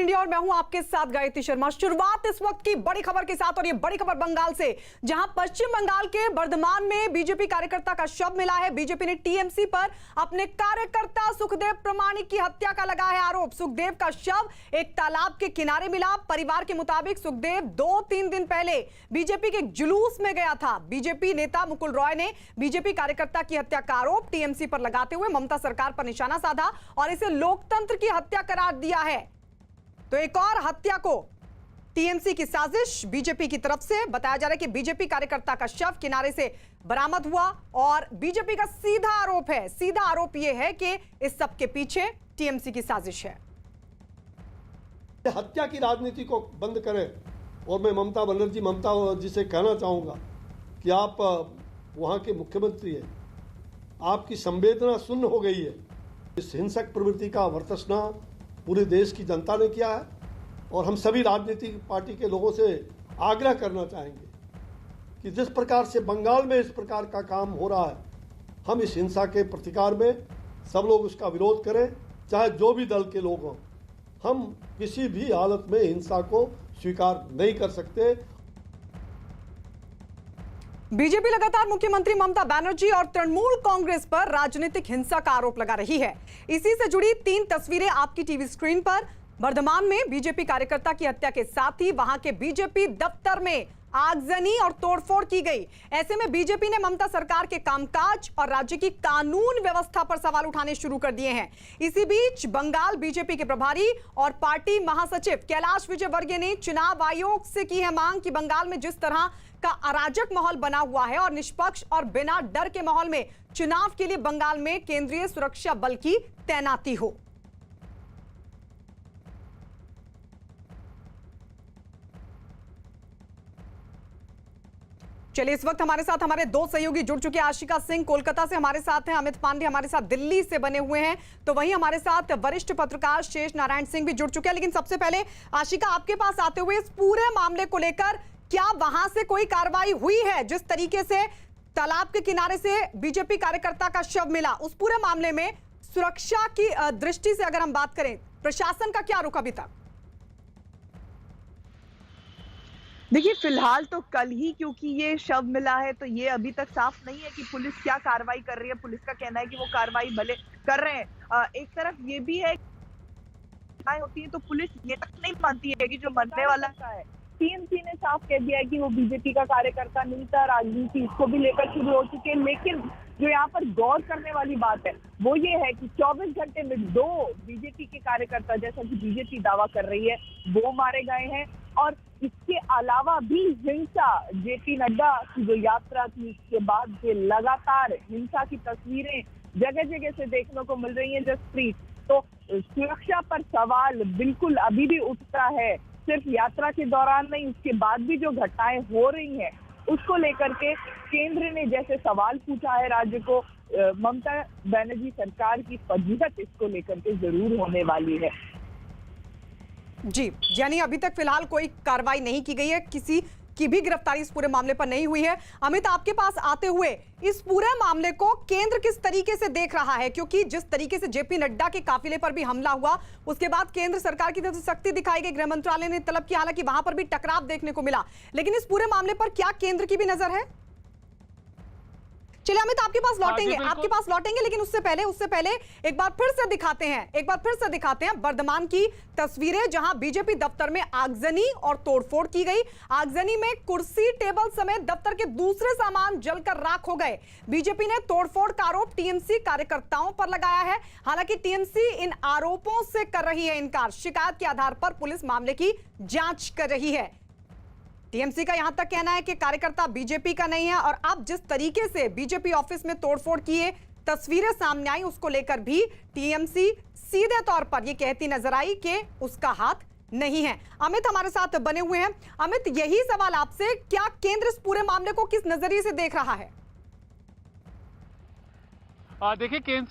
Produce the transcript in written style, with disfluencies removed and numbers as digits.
India और मैं हूं आपके साथ गायत्री शर्मा। शुरुआत इस वक्त की बड़ी खबर के साथ, और ये बड़ी खबर बंगाल से, जहां पश्चिम बंगाल के बर्धमान में बीजेपी कार्यकर्ता का शव मिला है। बीजेपी ने टीएमसी पर अपने कार्यकर्ता सुखदेव प्रमाणिक की हत्या का लगा है आरोप। सुखदेव का शव एक तालाब के किनारे मिला। परिवार के मुताबिक सुखदेव 2-3 दिन पहले बीजेपी के जुलूस में गया था। बीजेपी नेता मुकुल रॉय ने बीजेपी कार्यकर्ता की हत्या का आरोप टीएमसी पर लगाते हुए ममता सरकार पर निशाना साधा और इसे लोकतंत्र की हत्या करार दिया है। तो एक और हत्या को टीएमसी की साजिश बीजेपी की तरफ से बताया जा रहा है कि बीजेपी कार्यकर्ता का शव किनारे से बरामद हुआ और बीजेपी का सीधा आरोप यह है कि इस सब के पीछे टीएमसी की साजिश है। हत्या की राजनीति को बंद करें। और मैं ममता जी से कहना चाहूंगा कि आप वहां के मुख्यमंत्री हैं, आपकी संवेदना शून्य हो गई है। इस हिंसक प्रवृत्ति का वर्तसना पूरे देश की जनता ने किया है और हम सभी राजनीतिक पार्टी के लोगों से आग्रह करना चाहेंगे कि जिस प्रकार से बंगाल में इस प्रकार का काम हो रहा है, हम इस हिंसा के प्रतिकार में सब लोग उसका विरोध करें, चाहे जो भी दल के लोग हों। हम किसी भी हालत में हिंसा को स्वीकार नहीं कर सकते। बीजेपी लगातार मुख्यमंत्री ममता बनर्जी और तृणमूल कांग्रेस पर राजनीतिक हिंसा का आरोप लगा रही है। इसी से जुड़ी 3 तस्वीरें आपकी टीवी स्क्रीन पर। बर्धमान में बीजेपी कार्यकर्ता की हत्या के साथ ही वहां के बीजेपी दफ्तर में आगजनी और तोड़फोड़ की गई। ऐसे में बीजेपी ने ममता सरकार के कामकाज और राज्य की कानून व्यवस्था पर सवाल उठाने शुरू कर दिए हैं। इसी बीच बंगाल बीजेपी के प्रभारी और पार्टी महासचिव कैलाश विजयवर्गीय ने चुनाव आयोग से की है मांग कि बंगाल में जिस तरह का अराजक माहौल बना हुआ है और निष्पक्ष और बिना डर के माहौल में चुनाव के लिए बंगाल में केंद्रीय सुरक्षा बल की तैनाती हो। चलिए, इस वक्त हमारे साथ हमारे 2 सहयोगी जुड़ चुके हैं। आशिका सिंह कोलकाता से हमारे साथ हैं, अमित पांडे हमारे साथ दिल्ली से बने हुए हैं, तो वहीं हमारे साथ वरिष्ठ पत्रकार शेष नारायण सिंह भी जुड़ चुके हैं। लेकिन सबसे पहले आशिका, आपके पास आते हुए इस पूरे मामले को लेकर क्या वहां से कोई कार्रवाई हुई है? जिस तरीके से तालाब के किनारे से बीजेपी कार्यकर्ता का शव मिला, उस पूरे मामले में सुरक्षा की दृष्टि से अगर हम बात करें, प्रशासन का क्या रुख अभी तक? देखिए, फिलहाल तो कल ही क्योंकि ये शव मिला है, तो ये अभी तक साफ नहीं है कि पुलिस क्या कार्रवाई कर रही है। पुलिस का कहना है कि वो कार्रवाई भले कर रहे हैं। एक तरफ ये भी है होती है तो पुलिस ये तक नहीं मानती है कि जो मरने वाला है। टीएमसी ने साफ कह दिया है कि वो बीजेपी का कार्यकर्ता नहीं था। राजनीति इसको भी लेकर शुरू हो चुकी है। लेकिन जो यहाँ पर गौर करने वाली बात है वो ये है कि 24 घंटे में 2 बीजेपी के कार्यकर्ता, जैसा कि बीजेपी दावा कर रही है, वो मारे गए हैं। और इसके अलावा भी हिंसा, जेपी नड्डा की जो यात्रा थी उसके बाद से लगातार हिंसा की तस्वीरें जगह जगह से देखने को मिल रही हैं। जसप्रीत, तो सुरक्षा पर सवाल बिल्कुल अभी भी उठता है। सिर्फ यात्रा के दौरान नहीं, उसके बाद भी जो घटनाएं हो रही हैं उसको लेकर के केंद्र ने जैसे सवाल पूछा है राज्य को, ममता बनर्जी सरकार की फजीहत इसको लेकर के जरूर होने वाली है। जी, यानी अभी तक फिलहाल कोई कार्रवाई नहीं की गई है, किसी की भी गिरफ्तारी इस पूरे मामले पर नहीं हुई है। अमित, आपके पास आते हुए इस पूरे मामले को केंद्र किस तरीके से देख रहा है? क्योंकि जिस तरीके से जेपी नड्डा के काफिले पर भी हमला हुआ, उसके बाद केंद्र सरकार की तरफ से सख्ती दिखाई गई, गृह मंत्रालय ने तलब की, हालांकि वहां पर भी टकराव देखने को मिला। लेकिन इस पूरे मामले पर क्या केंद्र की भी नजर है? चलिए अमित, आपके पास लौटेंगे, लेकिन उससे पहले एक बार फिर से दिखाते हैं बर्धमान की तस्वीरें, जहां बीजेपी दफ्तर में आगजनी और तोड़फोड़ की गई। आगजनी में कुर्सी, टेबल समेत दफ्तर के दूसरे सामान जलकर राख हो गए। बीजेपी ने तोड़फोड़ का आरोप टीएमसी कार्यकर्ताओं पर लगाया है। हालांकि टीएमसी इन आरोपों से कर रही है इनकार। शिकायत के आधार पर पुलिस मामले की जांच कर रही है। टीएमसी का यहां तक कहना है कि कार्यकर्ता बीजेपी का नहीं है, और अब जिस तरीके से बीजेपी ऑफिस में तोड़फोड़ किए तस्वीरें सामने आई, उसको लेकर भी टीएमसी सीधे तौर पर यह कहती नजर आई कि उसका हाथ नहीं है। अमित हमारे साथ बने हुए हैं। अमित, यही सवाल आपसे, क्या केंद्र इस पूरे मामले को किस नजरिए से देख रहा है? देखिए, केंद्र